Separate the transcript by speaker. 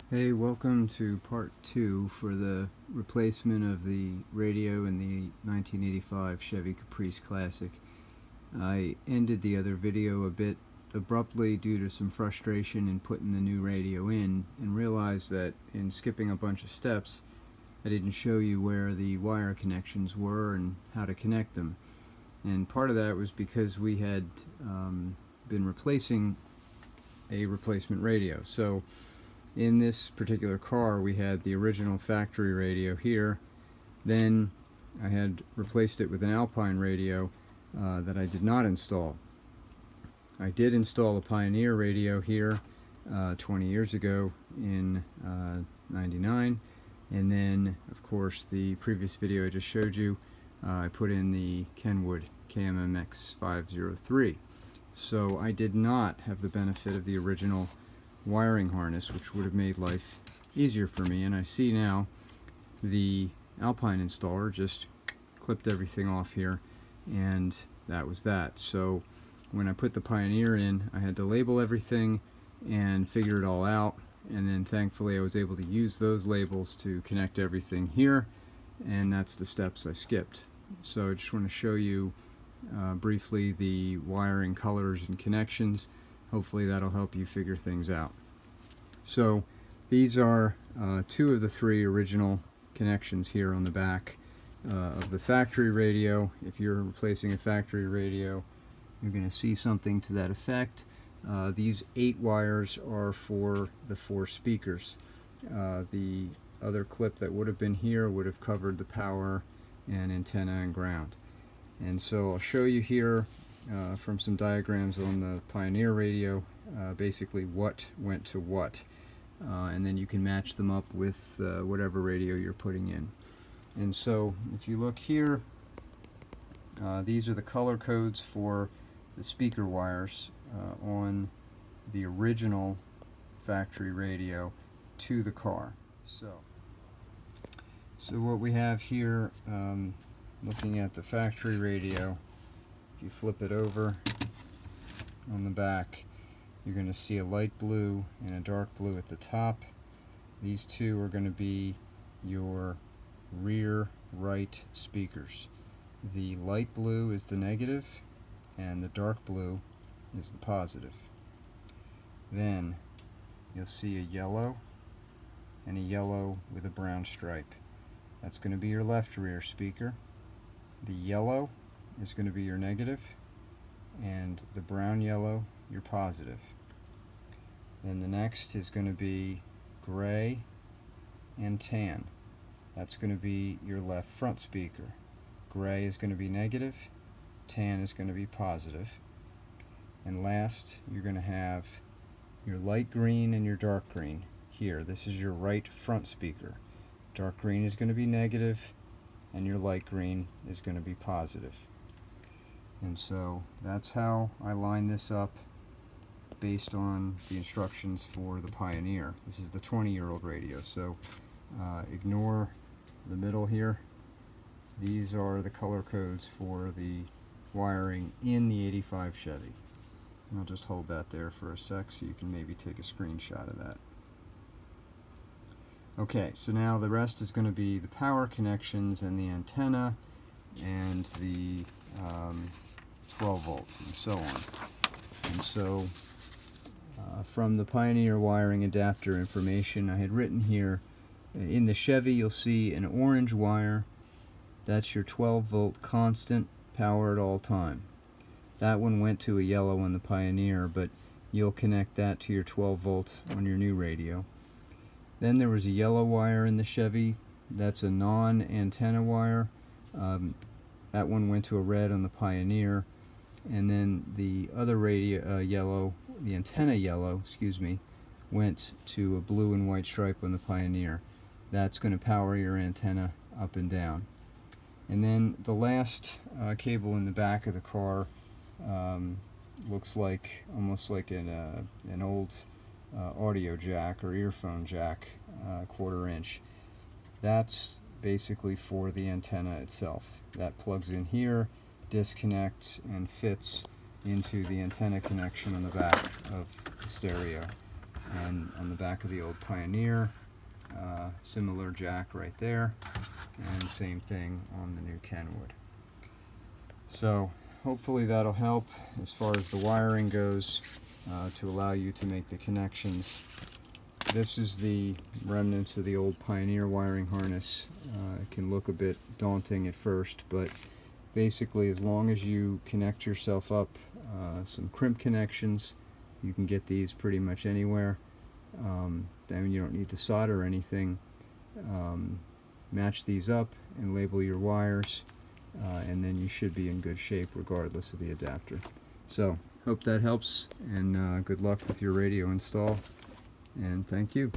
Speaker 1: Hey, welcome to part 2 for the replacement of the radio in the 1985 Chevy Caprice Classic. I ended the other video a bit abruptly due to some frustration in putting the new radio in, and realized that in skipping a bunch of steps I didn't show you where the wire connections were and how to connect them. And part of that was because we had been replacing a replacement radio. So in this particular car we had the original factory radio here, then I had replaced it with an Alpine radio that I did not install. I did install a Pioneer radio here 20 years ago in 99, and then of course the previous video I just showed you, I put in the Kenwood KMMX 503. So I did not have the benefit of the original wiring harness, which would have made life easier for me. And I see now the Alpine installer just clipped everything off here, and that was that. So when I put the Pioneer in, I had to label everything and figure it all out, and then thankfully I was able to use those labels to connect everything here, and that's the steps I skipped. So I just want to show you briefly the wiring colors and connections. Hopefully that'll help you figure things out. So these are two of the three original connections here on the back of the factory radio. If you're replacing a factory radio, you're going to see something to that effect. These 8 wires are for the 4 speakers. The other clip that would have been here would have covered the power and antenna and ground. And so I'll show you here from some diagrams on the Pioneer radio basically what went to what, and then you can match them up with whatever radio you're putting in. And so if you look here, these are the color codes for the speaker wires on the original factory radio to the car. So what we have here, looking at the factory radio, if you flip it over on the back, you're going to see a light blue and a dark blue at the top. These two are going to be your rear right speakers. The light blue is the negative and the dark blue is the positive. Then you'll see a yellow and a yellow with a brown stripe. That's going to be your left rear speaker. The yellow is going to be your negative, and the brown yellow your positive. Then the next is going to be gray and tan. That's going to be your left front speaker. Gray is going to be negative, tan is going to be positive. And last, you're going to have your light green and your dark green here. This is your right front speaker. Dark green is going to be negative, and your light green is going to be positive. And so that's how I line this up based on the instructions for the Pioneer. This is the 20-year-old radio, so ignore the middle here. These are the color codes for the wiring in the 85 Chevy. And I'll just hold that there for a sec so you can maybe take a screenshot of that. Okay, so now the rest is going to be the power connections and the antenna and the 12 volts and so on. And so from the Pioneer wiring adapter information, I had written here, in the Chevy you'll see an orange wire. That's your 12 volt constant power at all time. That one went to a yellow on the Pioneer, but you'll connect that to your 12 volt on your new radio. Then there was a yellow wire in the Chevy. That's a non-antenna wire. That one went to a red on the Pioneer. And then the other radio yellow, the antenna yellow, went to a blue and white stripe on the Pioneer. That's going to power your antenna up and down. And then the last cable in the back of the car looks like almost like an old audio jack or earphone jack, 1/4 inch. That's basically for the antenna itself. That plugs in here, disconnects, and fits into the antenna connection on the back of the stereo. And on the back of the old Pioneer, similar jack right there, and same thing on the new Kenwood. So hopefully that'll help as far as the wiring goes, to allow you to make the connections. This is the remnants of the old Pioneer wiring harness. It can look a bit daunting at first, but basically as long as you connect yourself up some crimp connections, you can get these pretty much anywhere. Then you don't need to solder anything. Match these up and label your wires, and then you should be in good shape regardless of the adapter. So hope that helps, and good luck with your radio install, and thank you.